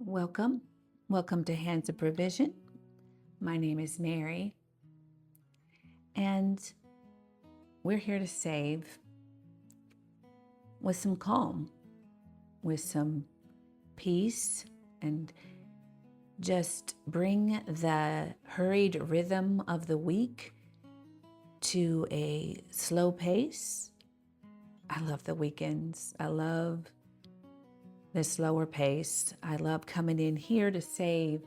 Welcome. Welcome to Hands of Provision. My name is Mary, and we're here to save with some calm, with some peace, and just bring the hurried rhythm of the week to a slow pace. I love the weekends. I love the slower pace. I love coming in here to save.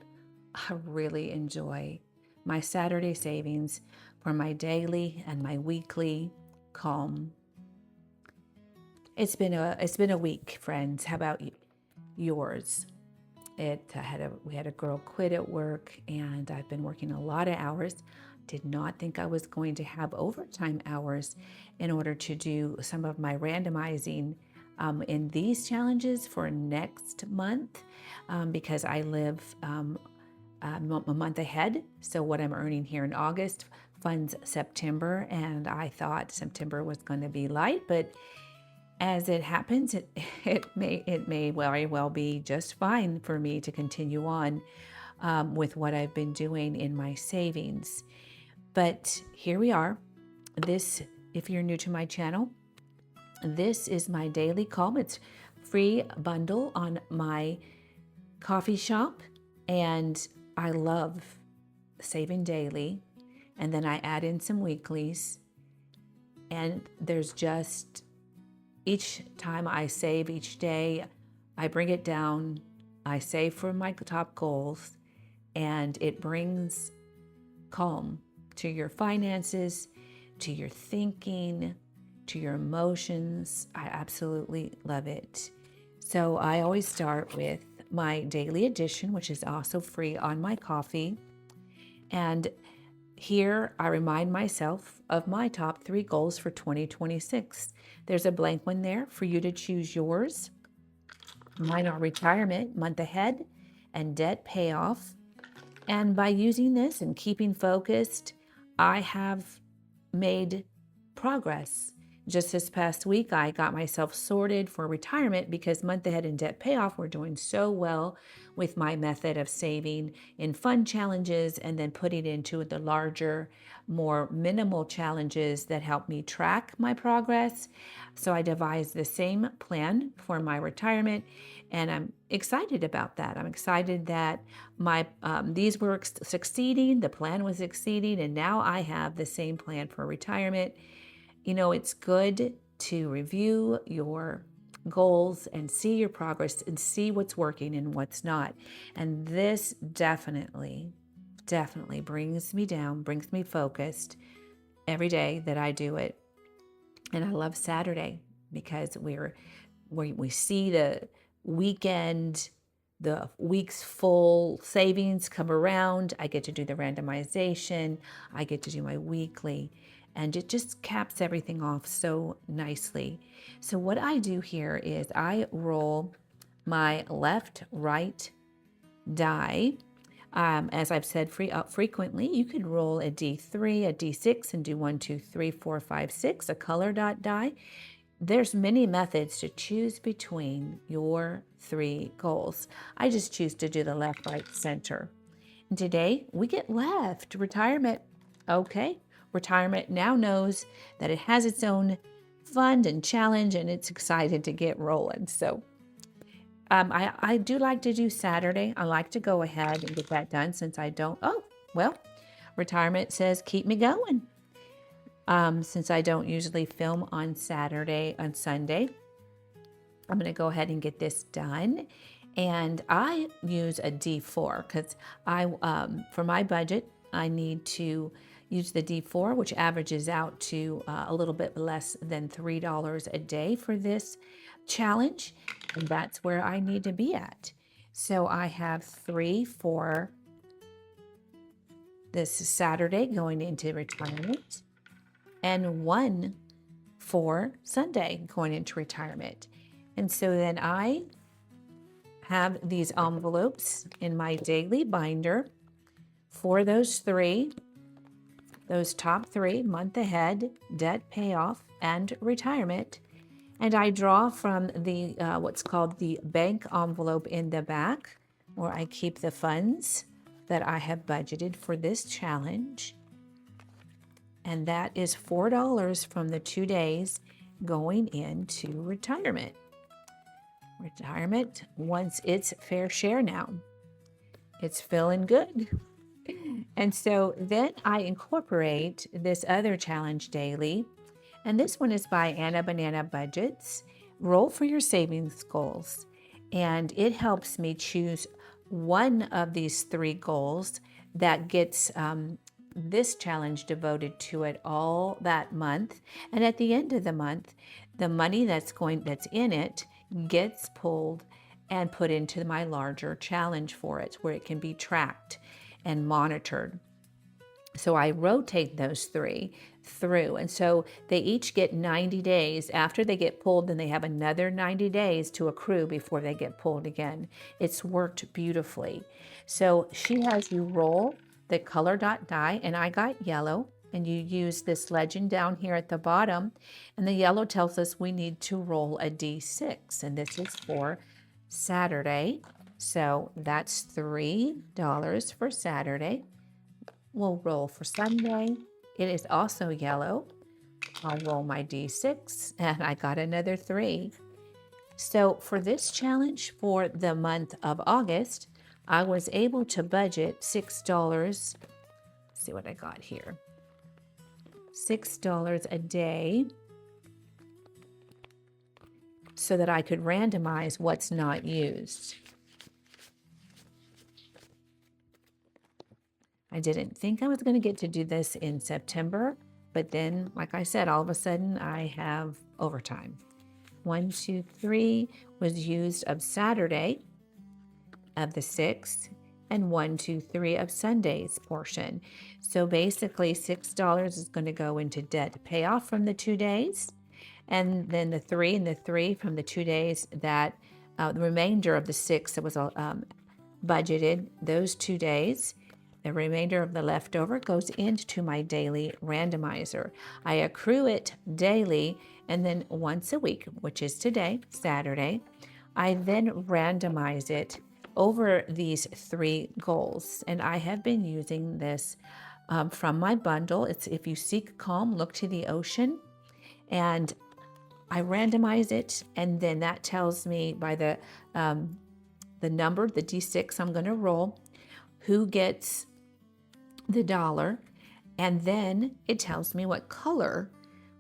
I really enjoy my Saturday savings for my daily and my weekly calm. It's been a week, friends. How about yours? We had a girl quit at work, and I've been working a lot of hours. Did not think I was going to have overtime hours in order to do some of my randomizing in these challenges for next month because I live a month ahead. So what I'm earning here in August funds September, and I thought September was going to be light, but as it happens, it may very well be just fine for me to continue on with what I've been doing in my savings. But here we are. This, if you're new to my channel, this is my daily calm. It's free bundle on my coffee shop, and I love saving daily, and then I add in some weeklies, and there's just each time I save each day, I bring it down, I save for my top goals, and it brings calm to your finances, to your thinking, to your emotions. I absolutely love it. So I always start with my daily edition, which is also free on my coffee. And here I remind myself of my top 3 goals for 2026. There's a blank one there for you to choose yours. Mine are retirement, month ahead, and debt payoff. And by using this and keeping focused, I have made progress. Just this past week, I got myself sorted for retirement because month ahead and debt payoff were doing so well with my method of saving in fun challenges and then putting into the larger, more minimal challenges that help me track my progress. So I devised the same plan for my retirement, and I'm excited about that. I'm excited that my these were succeeding, the plan was succeeding, and now I have the same plan for retirement. You know, it's good to review your goals and see your progress and see what's working and what's not. And this definitely brings me down, brings me focused every day that I do it. And I love Saturday because we see the weekend, the week's full savings come around. I get to do the randomization. I get to do my weekly, and it just caps everything off so nicely. So what I do here is I roll my left, right die. As I've said frequently, you could roll a D3, a D6, and do 1, 2, 3, 4, 5, 6, a color dot die. There's many methods to choose between your 3 goals. I just choose to do the left, right, center. And today we get left, retirement. Okay, retirement now knows that it has its own fund and challenge, and it's excited to get rolling. So I do like to do Saturday. I like to go ahead and get that done since I don't. Oh, well, retirement says keep me going. Since I don't usually film on Sunday, I'm going to go ahead and get this done. And I use a D4 because for my budget, I need to use the D4, which averages out to a little bit less than $3 a day for this challenge. And that's where I need to be at. So I have 3 for this Saturday going into retirement, and 1 for Sunday going into retirement. And so then I have these envelopes in my daily binder for those top 3, month ahead, debt payoff, and retirement. And I draw from the what's called the bank envelope in the back where I keep the funds that I have budgeted for this challenge. And that is $4 from the 2 days going into retirement. Retirement wants its fair share now. It's feeling good. And so then I incorporate this other challenge daily. And this one is by Anna Banana Budgets. Roll for your savings goals. And it helps me choose one of these 3 goals that gets this challenge devoted to it all that month. And at the end of the month, the money that's in it gets pulled and put into my larger challenge for it, where it can be tracked and monitored. So I rotate those 3 through. And so they each get 90 days. After they get pulled, then they have another 90 days to accrue before they get pulled again. It's worked beautifully. So she has you roll the color dot die, and I got yellow. And you use this legend down here at the bottom. And the yellow tells us we need to roll a D6. And this is for Saturday. So that's $3 for Saturday. We'll roll for Sunday. It is also yellow. I'll roll my D6 and I got another 3. So for this challenge for the month of August, I was able to budget $6. Let's see what I got here. $6 a day so that I could randomize what's not used. I didn't think I was going to get to do this in September, but then, like I said, all of a sudden I have overtime. 1, 2, 3 was used of Saturday of the 6th, and 1, 2, 3 of Sunday's portion. So basically $6 is going to go into debt payoff from the 2 days, and then the 3 and the 3 from the 2 days that the remainder of the 6 that was budgeted those 2 days. The remainder of the leftover goes into my daily randomizer. I accrue it daily, and then once a week, which is today, Saturday, I then randomize it over these 3 goals. And I have been using this from my bundle. It's If You Seek Calm, Look to the Ocean. And I randomize it, and then that tells me by the number, the D6 I'm going to roll, who gets the dollar, and then it tells me what color.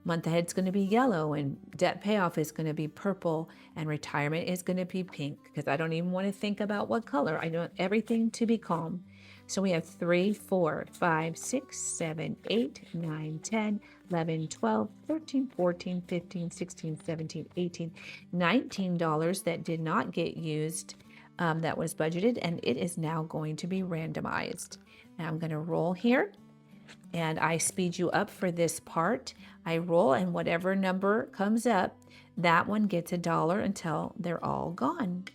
Month ahead is going to be yellow, and debt payoff is going to be purple, and retirement is going to be pink, because I don't even want to think about what color. I want everything to be calm. So we have 3, 4, 5, 6, 7, 8, 9, 10, 11, 12, 13, 14, 15, 16, 17, 18, $19 that did not get used, that was budgeted, and it is now going to be randomized. Now I'm going to roll here, and I speed you up for this part. I roll, and whatever number comes up, that one gets $1 until they're all gone.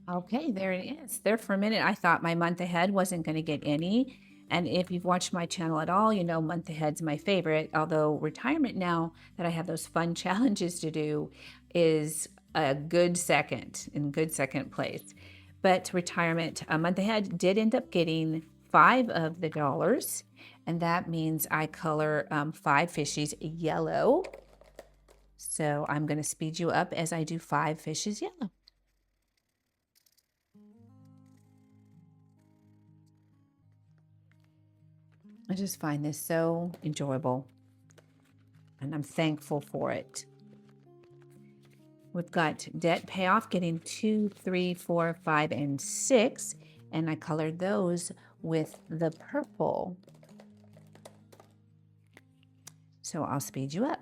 Okay, there it is. There for a minute, I thought my month ahead wasn't going to get any. And if you've watched my channel at all, you know month ahead's my favorite. Although retirement, now that I have those fun challenges to do, is a good second, in good second place. But retirement, a month ahead did end up getting 5 of the dollars. And that means I color 5 fishies yellow. So I'm going to speed you up as I do 5 fishes yellow. I just find this so enjoyable, and I'm thankful for it. We've got debt payoff getting 2, 3, 4, 5, and 6, and I colored those with the purple. So I'll speed you up.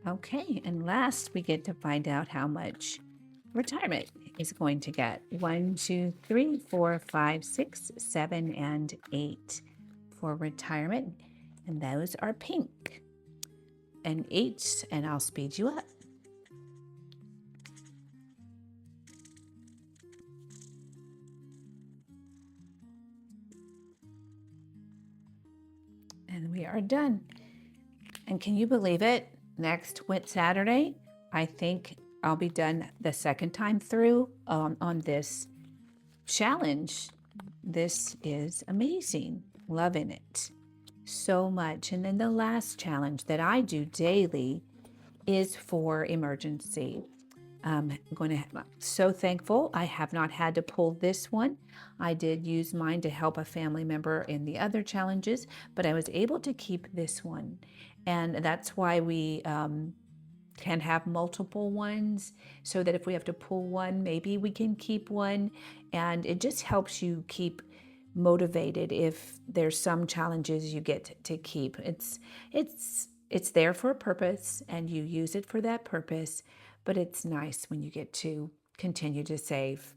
Okay, and last we get to find out how much retirement is going to get. 1, 2, 3, 4, 5, 6, 7, and 8 for retirement. And those are pink. And 8, and I'll speed you up. And we are done. And can you believe it? Next Saturday, I think I'll be done the second time through on this challenge. This is amazing. Loving it so much. And then the last challenge that I do daily is for emergency. I'm so thankful I have not had to pull this one. I did use mine to help a family member in the other challenges, but I was able to keep this one. And that's why we can have multiple ones, so that if we have to pull one, maybe we can keep one. And it just helps you keep motivated if there's some challenges you get to keep. It's there for a purpose and you use it for that purpose, but it's nice when you get to continue to save.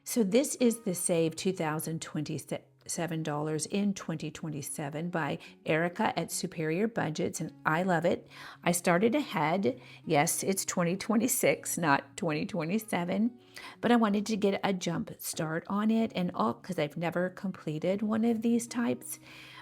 So this is the Save $2,027 in 2027 by Erica at Superior Budgets, and I love it. I started ahead. Yes, it's 2026, not 2027, but I wanted to get a jump start on it, and all because I've never completed one of these types.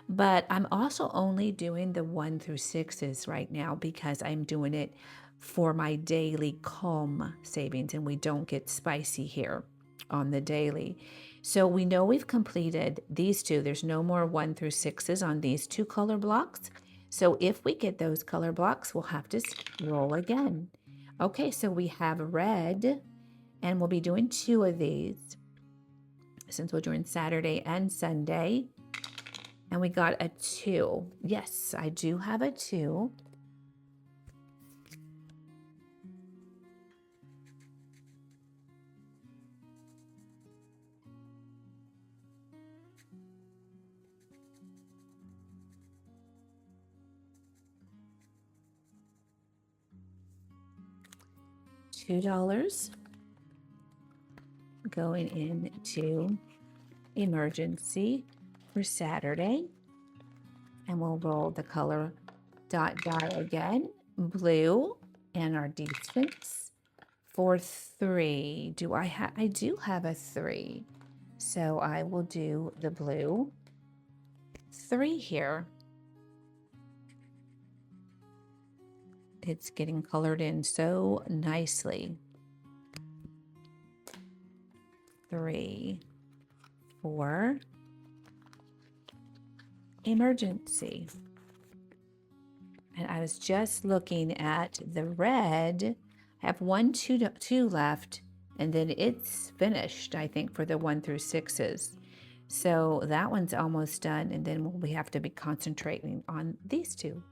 But I'm also only doing the 1 through 6s right now because I'm doing it for my daily calm savings, and we don't get spicy here on the daily. So we know we've completed these two. There's no more 1 through 6s on these two color blocks. So if we get those color blocks, we'll have to roll again. Okay, so we have red, and we'll be doing 2 of these since we're doing Saturday and Sunday. And we got a 2. Yes, I do have a 2. $2 going into emergency for Saturday. And we'll roll the color dot die again, blue, and our decents for 3. I do have a 3. So I will do the blue 3 here. It's getting colored in so nicely. 3, 4, emergency. And I was just looking at the red. I have 1, 2 left, and then it's finished, I think, for the 1 through 6s. So that one's almost done, and then we have to be concentrating on these 2.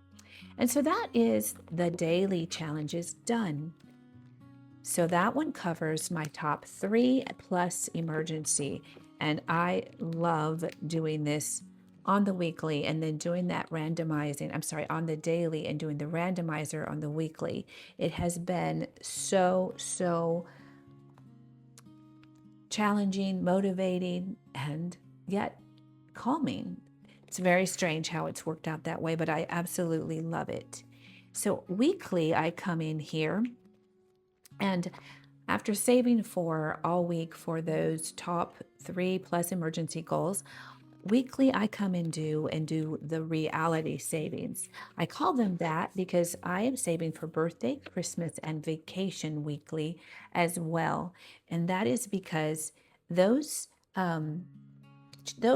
And so that is the daily challenges done. So that one covers my top 3 plus emergency. And I love doing this on the weekly and then doing that on the daily and doing the randomizer on the weekly. It has been so challenging, motivating, and yet calming. It's very strange how it's worked out that way, but I absolutely love it. So weekly, I come in here, and after saving for all week for those top 3 plus emergency goals, weekly I come and do the reality savings. I call them that because I am saving for birthday, Christmas, and vacation weekly as well. And that is because those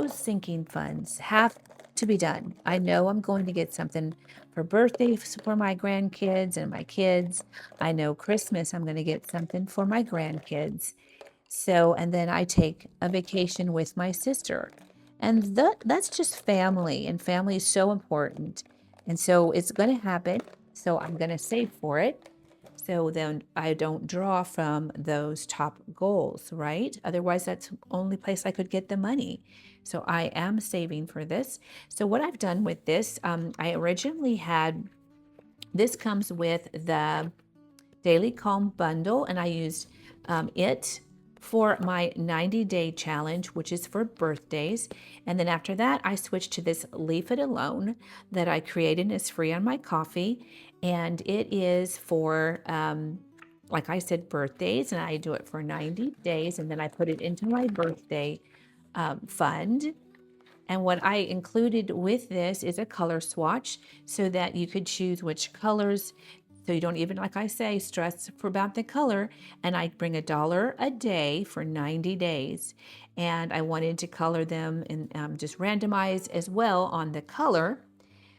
sinking funds have to be done. I know I'm going to get something for birthdays for my grandkids and my kids. I know Christmas I'm going to get something for my grandkids. So, and then I take a vacation with my sister. And that's just family, and family is so important. And so it's going to happen. So I'm going to save for it. So then I don't draw from those top goals, right? Otherwise, that's the only place I could get the money. So I am saving for this. So what I've done with this, I originally had This comes with the Daily Calm bundle, and I used it for my 90-day challenge, which is for birthdays. And then after that, I switched to this Leave It Alone that I created, and it's free on my coffee. And it is for, like I said, birthdays, and I do it for 90 days. And then I put it into my birthday fund. And what I included with this is a color swatch so that you could choose which colors, so you don't even, like I say, stress about the color. And I bring $1 a day for 90 days. And I wanted to color them and just randomize as well on the color.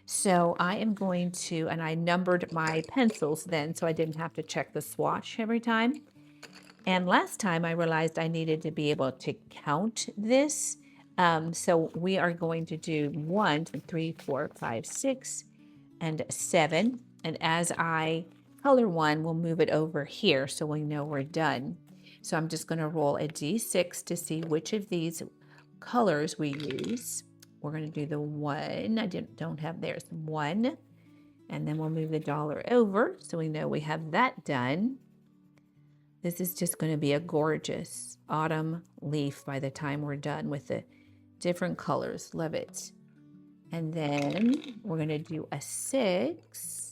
So I am going to, and I numbered my pencils then, so I didn't have to check the swatch every time. And last time I realized I needed to be able to count this. So we are going to do 1, 2, 3, 4, 5, 6, and 7. And as I color one, we'll move it over here so we know we're done. So I'm just going to roll a D6 to see which of these colors we use. We're going to do the 1. I don't have theirs. 1. And then we'll move the dollar over so we know we have that done. This is just going to be a gorgeous autumn leaf by the time we're done with the different colors. Love it. And then we're going to do a 6.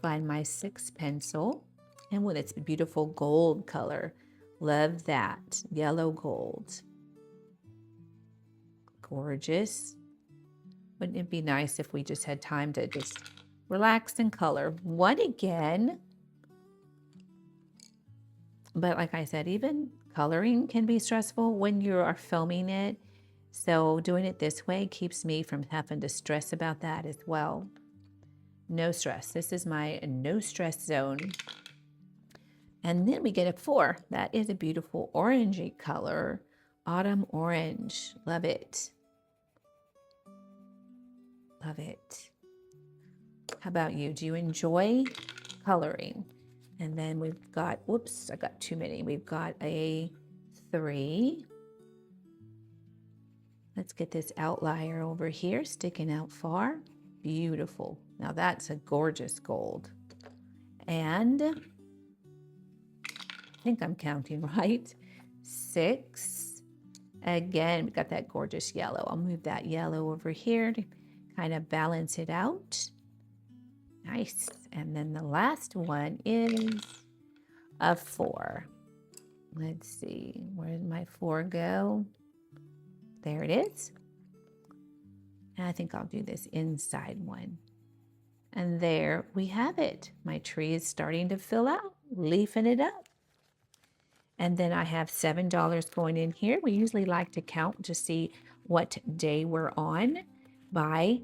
Find my 6 pencil. And with its beautiful gold color. Love that. Yellow gold. Gorgeous. Wouldn't it be nice if we just had time to just relax and color? 1 again. But like I said, even coloring can be stressful when you are filming it. So doing it this way keeps me from having to stress about that as well. No stress. This is my no stress zone. And then we get a 4. That is a beautiful orangey color. Autumn orange. Love it. Love it. How about you? Do you enjoy coloring? And then we've got, whoops, I got too many. We've got a 3. Let's get this outlier over here, sticking out far. Beautiful. Now that's a gorgeous gold. And I think I'm counting right. 6. Again, we got that gorgeous yellow. I'll move that yellow over here to kind of balance it out. Nice. And then the last one is a 4. Let's see, where did my 4 go? There it is. And I think I'll do this inside one. And there we have it. My tree is starting to fill out, leafing it up. And then I have $7 going in here. We usually like to count to see what day we're on by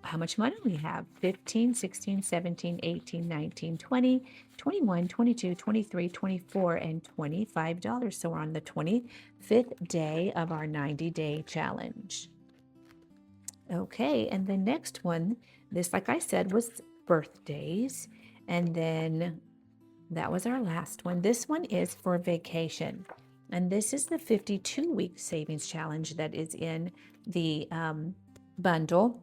how much money we have. 15, 16, 17, 18, 19, 20, 21, 22, 23, 24, and $25. So we're on the 25th day of our 90-day challenge. Okay, and the next one, this, like I said, was birthdays. And then that was our last one. This one is for vacation. And this is the 52-week savings challenge that is in the bundle.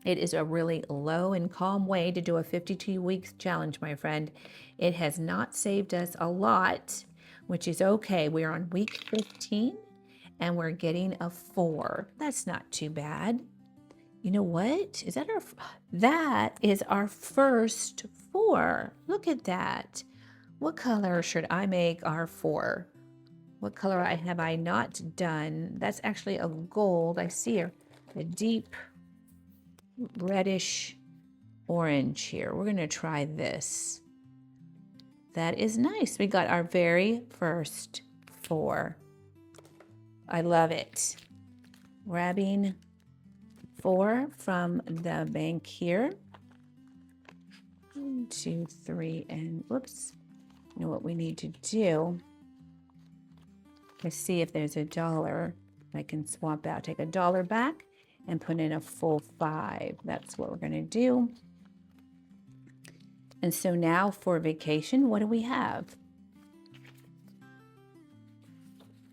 It is a really low and calm way to do a 52-week challenge, my friend. It has not saved us a lot, which is okay. We're on week 15 and we're getting a 4. That's not too bad. You know what? That is our first 4. Look at that. What color should I make our 4? What color have I not done? That's actually a gold. I see a deep reddish orange here. We're going to try this. That is nice. We got our very first 4. I love it. Grabbing 4 from the bank here. 1, 2, 3, and whoops. You know what we need to do? Let's see if there's $1 I can swap out. Take $1 back and put in a full 5. That's what we're going to do. And so now for vacation, what do we have?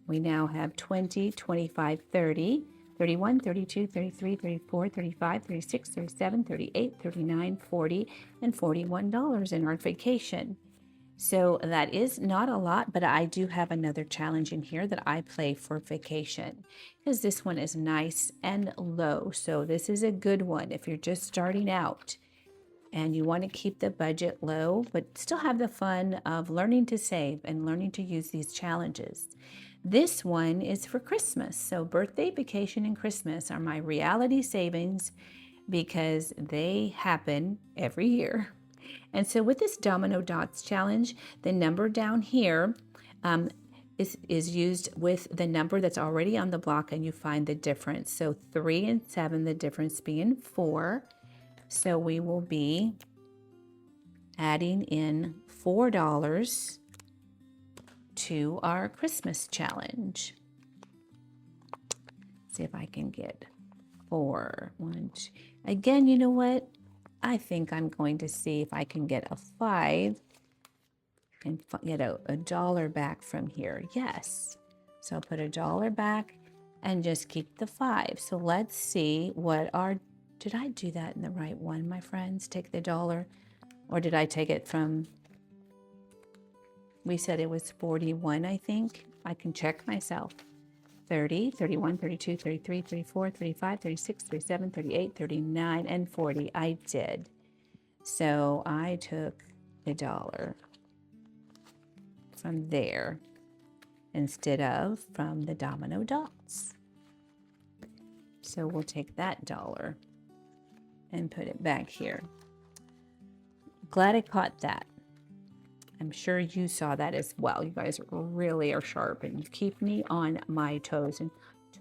We now have 20, 25, 30. 31, 32, 33, 34, 35, 36, 37, 38, 39, 40, and $41 in our vacation. So that is not a lot, but I do have another challenge in here that I play for vacation because this one is nice and low. So this is a good one if you're just starting out and you want to keep the budget low, but still have the fun of learning to save and learning to use these challenges. This one is for Christmas. So birthday, vacation, and Christmas are my reality savings because they happen every year. And so with this domino dots challenge, the number down here is used with the number that's already on the block and you find the difference. So 3 and 7, the difference being 4. So we will be adding in $4 to our Christmas challenge. See if I can get 4. 1, 2. Again, you know what? I think I'm going to see if I can get a 5 and get a dollar back from here. Yes. So I'll put a dollar back and just keep the 5. So let's see what our, did I do that in the right one, my friends? Take the dollar, or did I take it from, we said it was 41, I think. I can check myself. 30, 31, 32, 33, 34, 35, 36, 37, 38, 39, and 40. I did. So I took a dollar from there instead of from the domino dots. So we'll take that dollar and put it back here. Glad I caught that. I'm sure you saw that as well. You guys really are sharp and you keep me on my toes and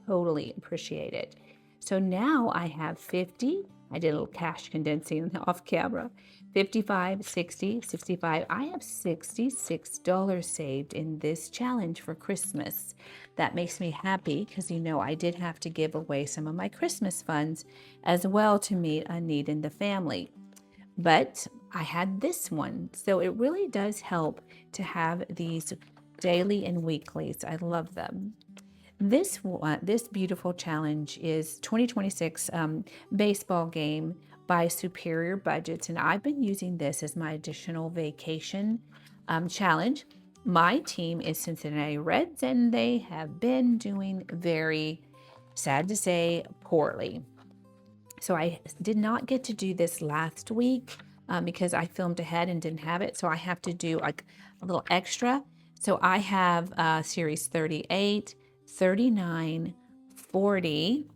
totally appreciate it. So now I have 50. I did a little cash condensing off camera. 55, 60, 65. I have $66 saved in this challenge for Christmas. That makes me happy because, you know, I did have to give away some of my Christmas funds as well to meet a need in the family. But I had this one. So it really does help to have these daily and weeklies. I love them. This beautiful challenge is 2026 baseball game by Superior Budgets. And I've been using this as my additional vacation challenge. My team is Cincinnati Reds, and they have been doing very, sad to say, poorly. So I did not get to do this last week because I filmed ahead and didn't have it. So I have to do like a little extra. So I have series 38, 39, 40,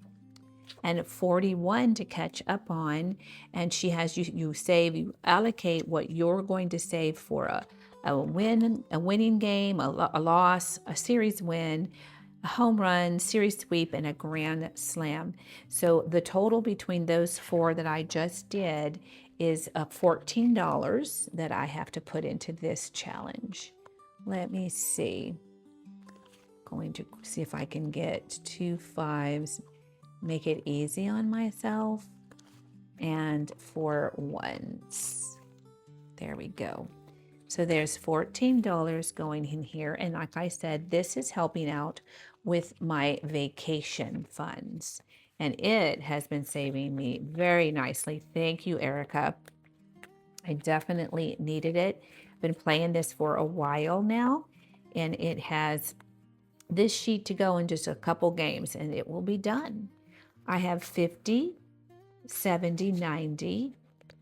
and 41 to catch up on. And she has you allocate what you're going to save for a winning game, a loss, a series win, a home run, series sweep, and a grand slam. So the total between those 4 that I just did is $14 that I have to put into this challenge. Let me see. Going to see if I can get 2 5s, make it easy on myself, and 4 1s. There we go. So there's $14 going in here. And like I said, this is helping out with my vacation funds. And it has been saving me very nicely. Thank you, Erica. I definitely needed it. I've been playing this for a while now, and it has this sheet to go in just a couple games, and it will be done. I have 50, 70, 90,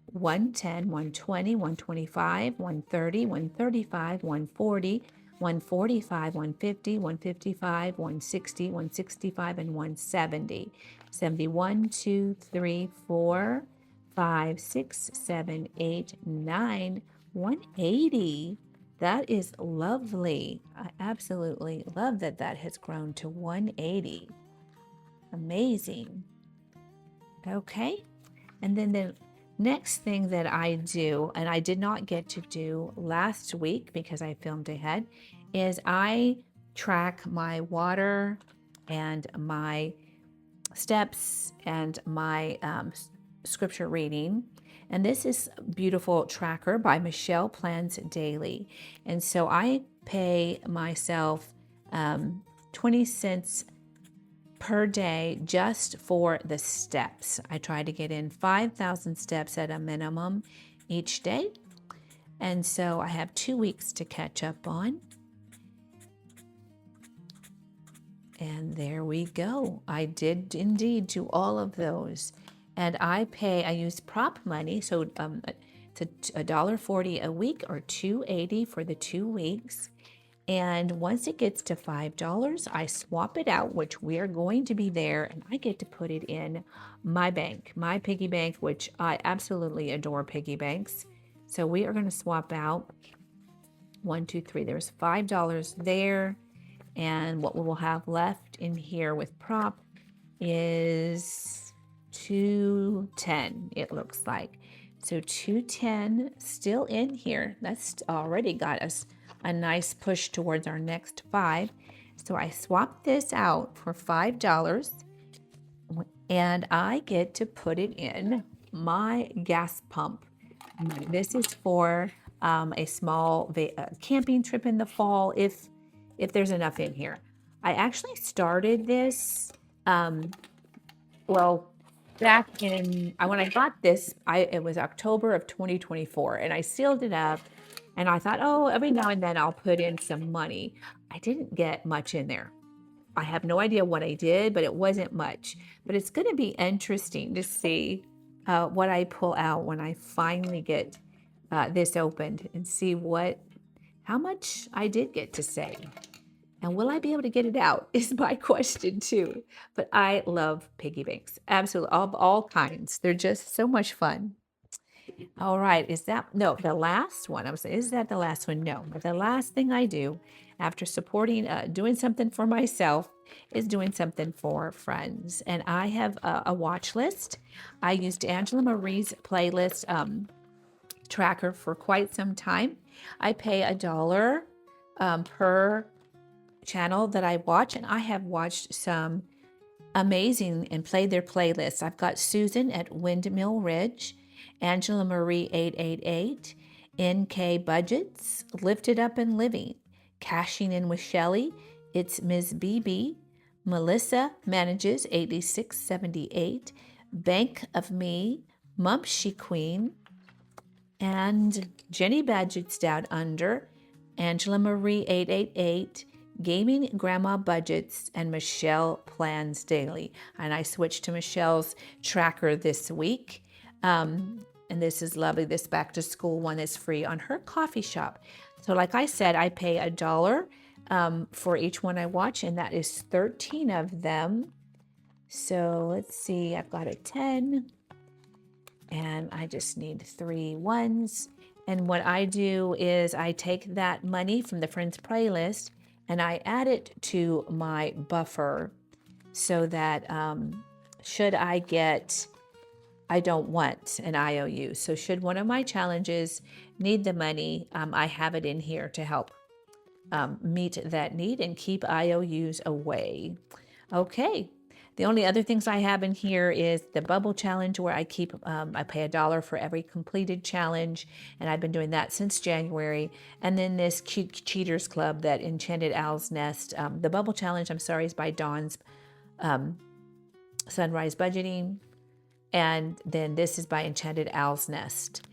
110, 120, 125, 130, 135, 140, 145, 150, 155, 160, 165, and 170. 71, 2, 3, 4, 5, 6, 7, 8, 9, 180. That is lovely. I absolutely love that that has grown to 180. Amazing. Okay. And then the next thing that I do, and I did not get to do last week because I filmed ahead, is I track my water and my steps and my scripture reading. And this is a beautiful tracker by Michelle Plans Daily. And so I pay myself 20 cents per day just for the steps. I try to get in 5,000 steps at a minimum each day. And so I have 2 weeks to catch up on. And there we go. I did indeed do all of those. And I use prop money. So it's $1.40 a week or $2.80 for the 2 weeks. And once it gets to $5, I swap it out, which we are going to be there, and I get to put it in my bank, my piggy bank, which I absolutely adore piggy banks. So we are going to swap out 1, 2, 3. There's $5 there. And what we will have left in here with prop is $2.10, it looks like. So $2.10 still in here. That's already got us a nice push towards our next 5. So I swapped this out for $5 and I get to put it in my gas pump. This is for a small camping trip in the fall if there's enough in here. I actually started this, back in, when I got this, it was October of 2024, and I sealed it up, and I thought, oh, every now and then I'll put in some money. I didn't get much in there. I have no idea what I did, but it wasn't much. But it's going to be interesting to see what I pull out when I finally get this opened and see how much I did get to save. And will I be able to get it out is my question too. But I love piggy banks, absolutely, of all kinds. They're just so much fun. All right, the last one? I was saying, is that the last one? No, but the last thing I do after supporting, doing something for myself is doing something for friends. And I have a watch list. I used Angela Marie's playlist tracker for quite some time. I pay $1 per channel that I watch, and I have watched some amazing and played their playlists. I've got Susan at Windmill Ridge, Angela Marie 888, NK Budgets, Lifted Up and Living, Cashing In with Shelley, It's Ms. BB, Melissa Manages 8678, Bank of Me, Mumpshy Queen, and Jenny Badgett's Down Under, Angela Marie 888, Gaming Grandma Budgets, and Michelle Plans Daily. And I switched to Michelle's tracker this week. And this is lovely. This back to school one is free on her coffee shop. So like I said, I pay $1 for each one I watch, and that is 13 of them. So let's see, I've got a 10, and I just need 3 ones. And what I do is I take that money from the Friends playlist and I add it to my buffer so that should I don't want an IOU. So should one of my challenges need the money, I have it in here to help meet that need and keep IOUs away. Okay. The only other things I have in here is the bubble challenge, where I pay $1 for every completed challenge, and I've been doing that since January. And then this Cute Cheaters Club, that Enchanted Owl's Nest. The bubble challenge, is by Dawn's Sunrise Budgeting, and then this is by Enchanted Owl's Nest.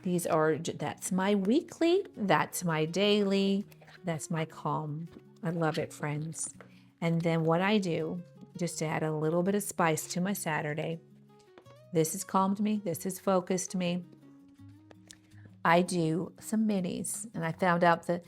That's my weekly, that's my daily, that's my calm. I love it, friends. And then what I do, just to add a little bit of spice to my Saturday, this has calmed me, this has focused me. I do some minis, and I found out that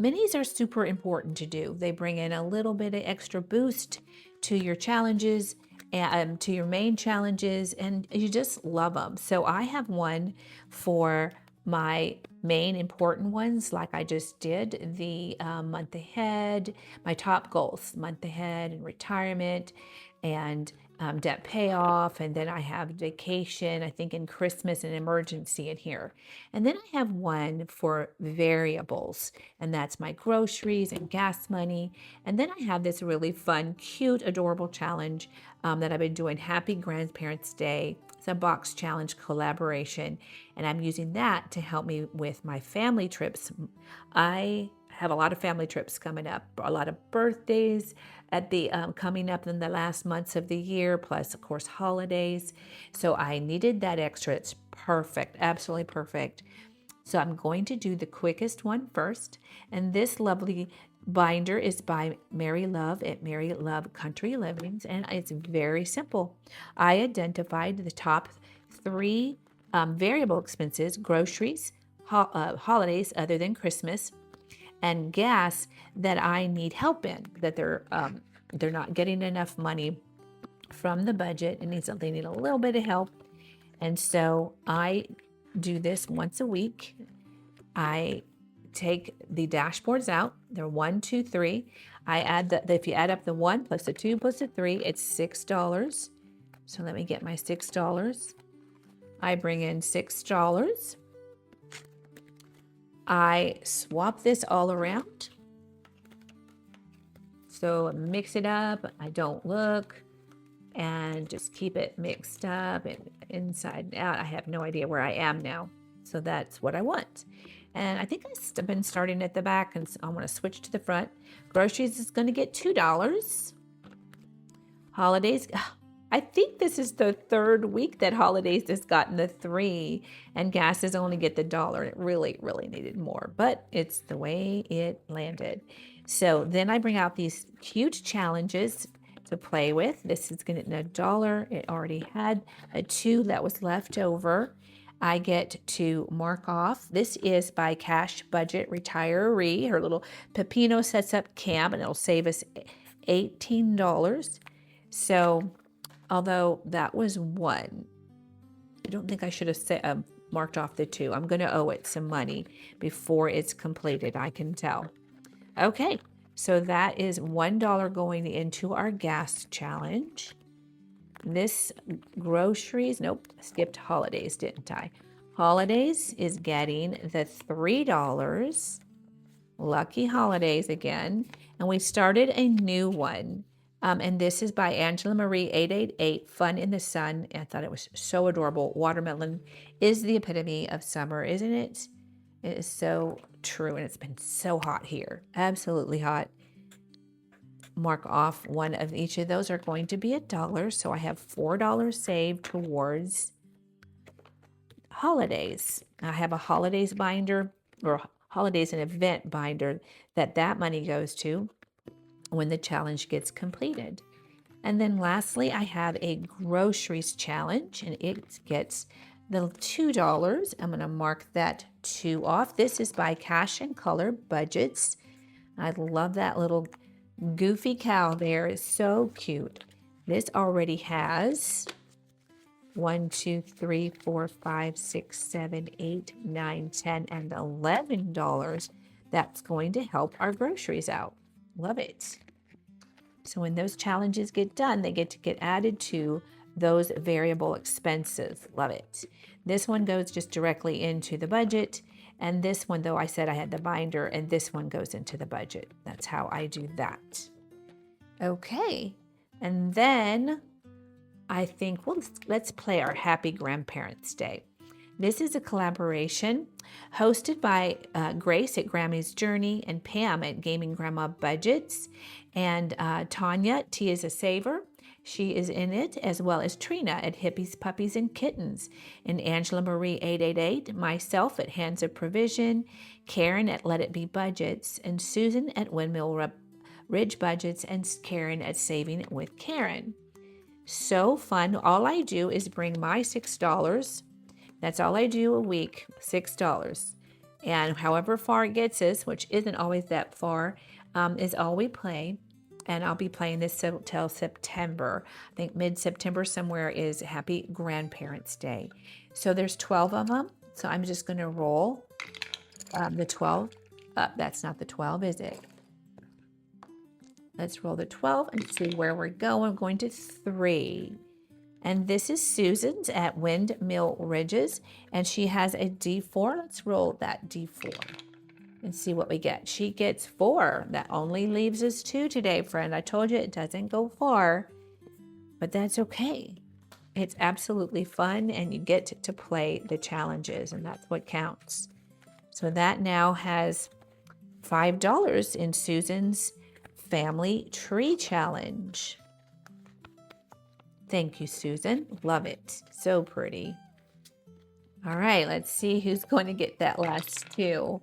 minis are super important to do. They bring in a little bit of extra boost to your challenges and to your main challenges, and you just love them. So I have one for my main important ones, like I just did, the month ahead, my top goals, month ahead and retirement and debt payoff. And then I have vacation, I think, in Christmas and emergency in here. And then I have one for variables, and that's my groceries and gas money. And then I have this really fun, cute, adorable challenge that I've been doing, Happy Grandparents' Day. It's a box challenge collaboration, and I'm using that to help me with my family trips. I have a lot of family trips coming up, a lot of birthdays at the coming up in the last months of the year, plus of course holidays. So I needed that extra. It's perfect, absolutely perfect. So I'm going to do the quickest one first. And this lovely binder is by Mary Love at Mary Love Country Livings. And it's very simple. I identified the top three variable expenses: groceries, holidays other than Christmas, and gas that I need help in, that they're not getting enough money from the budget. They need a little bit of help. And so I do this once a week. I take the dashboards out. They're 1, 2, 3. I add if you add up the 1 plus the 2 plus the 3, it's $6. So let me get my $6. I bring in $6. I swap this all around. So mix it up. I don't look, and just keep it mixed up and inside and out. I have no idea where I am now. So that's what I want. And I think I've been starting at the back, and I want to switch to the front. Groceries is going to get $2. Holidays, I think this is the third week that holidays has gotten the 3, and gas is only get the $1. It really, really needed more, but it's the way it landed. So then I bring out these huge challenges to play with. This is going to get $1. It already had a 2 that was left over. I get to mark off. This is by Cash Budget Retiree. Her little Pepino sets up camp, and it'll save us $18. So although that was 1, I don't think I should have marked off the 2. I'm going to owe it some money before it's completed, I can tell. Okay, so that is $1 going into our gas challenge. This groceries, nope, skipped holidays, didn't I? Holidays is getting the $3. Lucky holidays again. And we started a new one. And this is by Angela Marie 888, Fun in the Sun. I thought it was so adorable. Watermelon is the epitome of summer, isn't it? It is so true, and it's been so hot here. Absolutely hot. Mark off 1 of each of those are going to be $1. So I have $4 saved towards holidays. I have a holidays binder, or holidays and event binder, that money goes to when the challenge gets completed. And then lastly, I have a groceries challenge, and it gets the $2. I'm going to mark that 2 off. This is by Cash and Color Budgets. I love that little goofy cow there. Is so cute. This already has 1, 2, 3, 4, 5, 6, 7, 8, 9, 10, and $11. That's going to help our groceries out. Love it. So when those challenges get done, they get to get added to those variable expenses. Love it. This one goes just directly into the budget. And this one, though, I said I had the binder, and this one goes into the budget. That's how I do that. Okay. And then I think, well, let's play our Happy Grandparents' Day. This is a collaboration hosted by Grace at Grammy's Journey and Pam at Gaming Grandma Budgets. And Tanya, T is a Saver. She is in it, as well as Trina at Hippies, Puppies, and Kittens, and Angela Marie 888, myself at Hands of Provision, Karen at Let It Be Budgets, and Susan at Windmill Ridge Budgets, and Karen at Saving with Karen. So fun. All I do is bring my $6. That's all I do a week, $6. And however far it gets us, which isn't always that far, is all we play. And I'll be playing this till September. I think mid-September somewhere is Happy Grandparents' Day. So there's 12 of them. So I'm just going to roll the 12. That's not the 12, is it? Let's roll the 12 and see where we're going. I'm going to 3. And this is Susan's at Windmill Ridges. And she has a D4. Let's roll that D4 and see what we get. She gets 4. That only leaves us 2 today, friend. I told you it doesn't go far, but that's okay. It's absolutely fun, and you get to play the challenges, and that's what counts. So that now has $5 in Susan's Family Tree Challenge. Thank you, Susan. Love it. So pretty. All right, let's see who's going to get that last 2.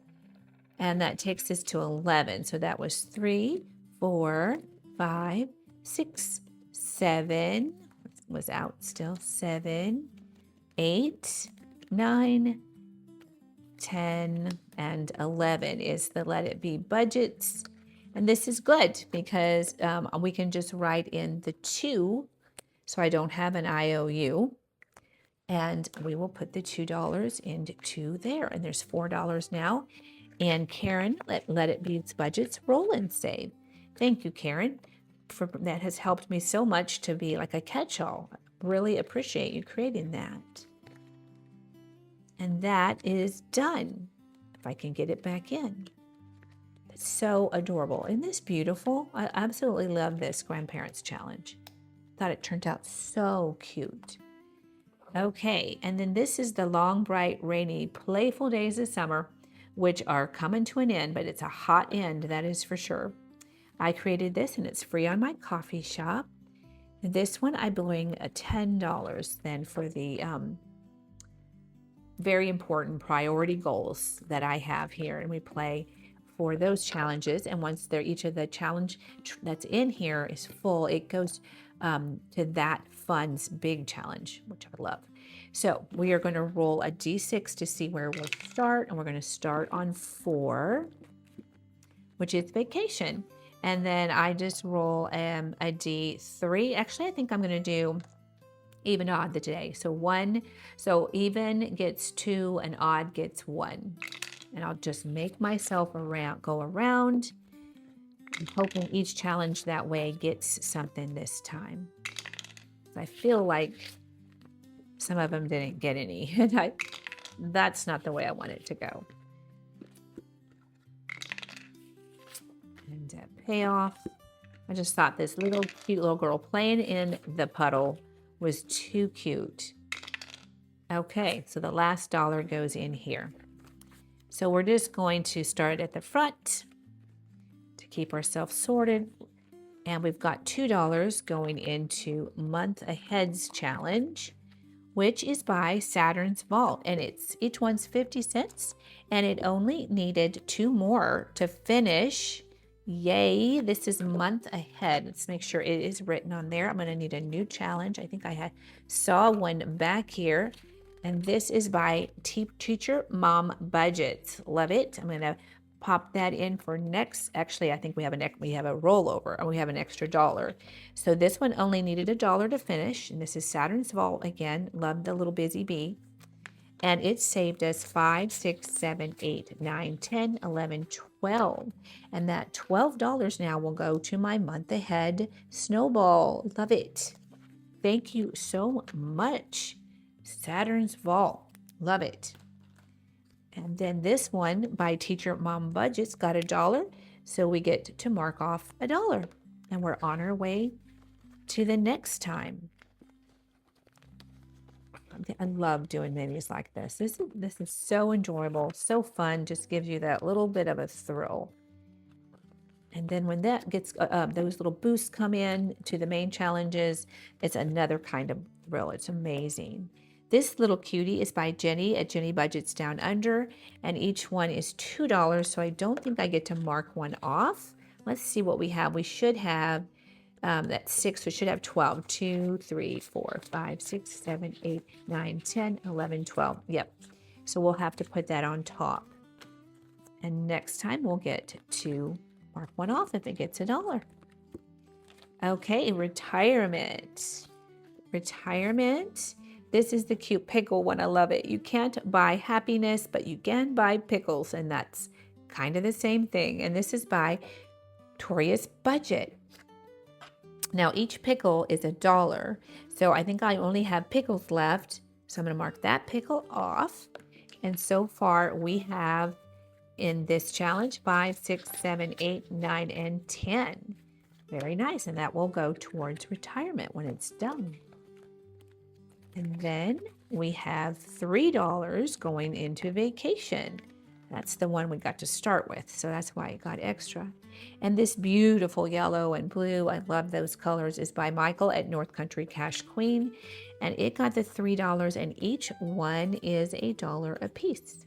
And that takes us to 11. So that was 3, 4, 5, 6, 7. Was out still. 7, 8, 9, 10, and 11 is the Let It Be budgets. And this is good because we can just write in the 2, so I don't have an IOU. And we will put the $2 into there. And there's $4 now. And Karen, let It Be's budgets roll and save. Thank you, Karen. That has helped me so much to be like a catch-all. Really appreciate you creating that. And that is done. If I can get it back in. It's so adorable. Isn't this beautiful? I absolutely love this Grandparents Challenge. Thought it turned out so cute. Okay, and then this is the long, bright, rainy, playful days of summer, which are coming to an end, but it's a hot end, that is for sure. I created this and it's free on my coffee shop. This one I bring a $10 then for the very important priority goals that I have here, and we play for those challenges. And once each of the challenge that's in here is full, it goes to that fund's big challenge, which I love. So we are going to roll a D6 to see where we'll start, and we're going to start on 4, which is vacation. And then I just roll a D3. Actually, I think I'm going to do even odd today. So even gets 2 and odd gets 1. And I'll just make myself go around. I'm hoping each challenge that way gets something this time. I feel like some of them didn't get any. And that's not the way I want it to go. And payoff. I just thought this cute little girl playing in the puddle was too cute. Okay, so the last dollar goes in here. So we're just going to start at the front to keep ourselves sorted. And we've got $2 going into Month Ahead's Challenge, which is by Saturn's Vault. And each one's 50 cents. And it only needed 2 more to finish. Yay, this is Month Ahead. Let's make sure it is written on there. I'm going to need a new challenge. I think I saw one back here. And this is by Teacher Mom Budgets. Love it. I'm going to pop that in for next. Actually, I think we have a rollover, and we have an extra $1. So this one only needed $1 to finish. And this is Saturn's Vault again. Love the little busy bee. And it saved us 5, 6, 7, 8, 9, 10, 11, 12. And that $12 now will go to my Month Ahead Snowball. Love it. Thank you so much. Saturn's Vault. Love it. And then this one by Teacher Mom Budgets got $1. So we get to mark off $1. And we're on our way to the next time. I love doing minis like this. This is so enjoyable, so fun. Just gives you that little bit of a thrill. And then when that gets those little boosts come in to the main challenges, it's another kind of thrill. It's amazing. This little cutie is by Jenny at Jenny Budgets Down Under, and each one is $2. So I don't think I get to mark one off. Let's see what we have. We should have. That's 6, we should have 12. 2, 3, 4, 5, 6, 7, 8, 9, 10, 11, 12. Yep. So we'll have to put that on top. And next time we'll get to mark one off if it gets $1. Okay, retirement. Retirement. This is the cute pickle one. I love it. You can't buy happiness, but you can buy pickles. And that's kind of the same thing. And this is by Toria's Budget. Now, each pickle is $1. So I think I only have pickles left. So I'm going to mark that pickle off. And so far we have in this challenge 5, 6, 7, 8, 9, and 10. Very nice. And that will go towards retirement when it's done. And then we have $3 going into vacation. That's the one we got to start with, so that's why it got extra. And this beautiful yellow and blue, I love those colors, is by Michael at North Country Cash Queen. And it got the $3, and each one is $1 a piece.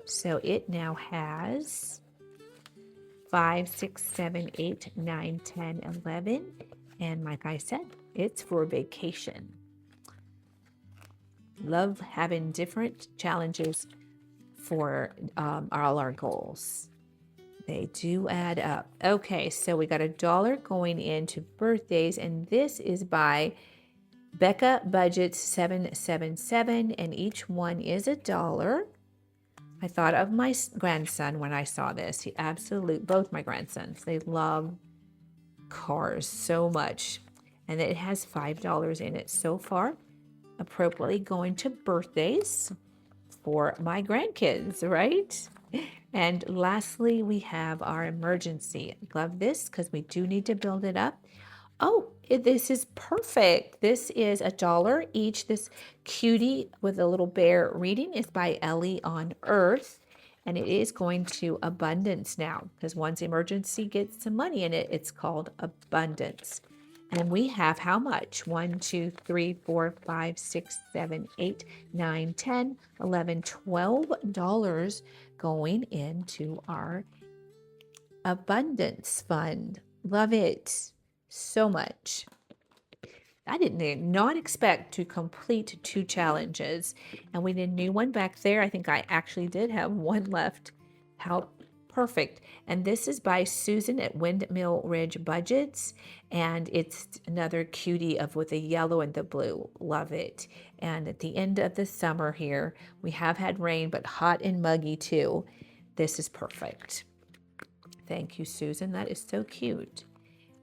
So it now has 5, 6, 7, 8, 9, 10, 11. And like I said, it's for vacation. Love having different challenges for all our goals. They do add up. Okay, so we got $1 going into birthdays, and this is by Becca Budgets 777, and each one is $1. I thought of my grandson when I saw this. Both my grandsons, they love cars so much. And it has $5 in it so far, appropriately going to birthdays for my grandkids, right? And lastly, we have our emergency. Love this because we do need to build it up. Oh, this is perfect. This is $1 each. This cutie with a little bear reading is by Ellie on Earth. And it is going to abundance now because once emergency gets some money in it, it's called abundance. And we have how much? 1, 2, 3, 4, 5, 6, 7, 8, 9, 10, 11, $12 going into our abundance fund. Love it so much. I did not expect to complete 2 challenges, and we did a new one back there. I think I actually did have one left. How perfect. And this is by Susan at Windmill Ridge Budgets, and it's another cutie with the yellow and the blue. Love it. And at the end of the summer here, we have had rain, but hot and muggy too. This is perfect. Thank you, Susan. That is so cute.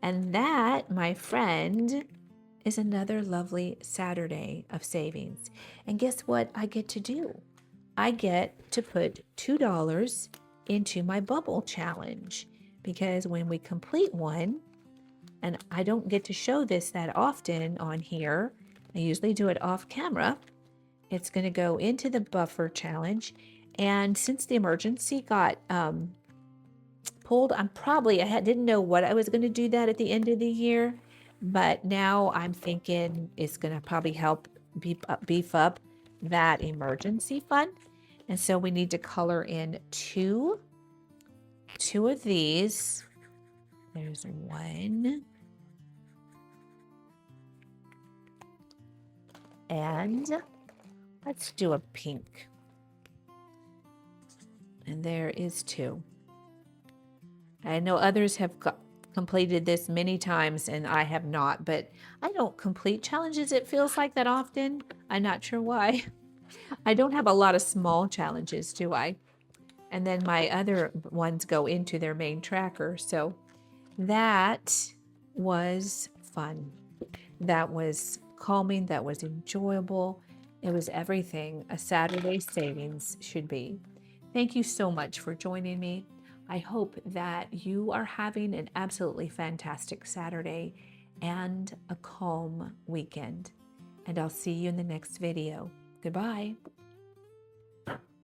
And that, my friend, is another lovely Saturday of savings. And guess what I get to do? I get to put $2 into my bubble challenge, because when we complete one, and I don't get to show this that often on here, I usually do it off camera, it's going to go into the buffer challenge. And since the emergency got pulled, I didn't know what I was going to do that at the end of the year, but now I'm thinking it's going to probably help beef up that emergency fund. And so we need to color in two of these. There's one. And let's do a pink. And there is 2. I know others have completed this many times and I have not, but I don't complete challenges, it feels like, that often. I'm not sure why. I don't have a lot of small challenges, do I? And then my other ones go into their main tracker. So that was fun. That was calming. That was enjoyable. It was everything a Saturday savings should be. Thank you so much for joining me. I hope that you are having an absolutely fantastic Saturday and a calm weekend. And I'll see you in the next video. Goodbye.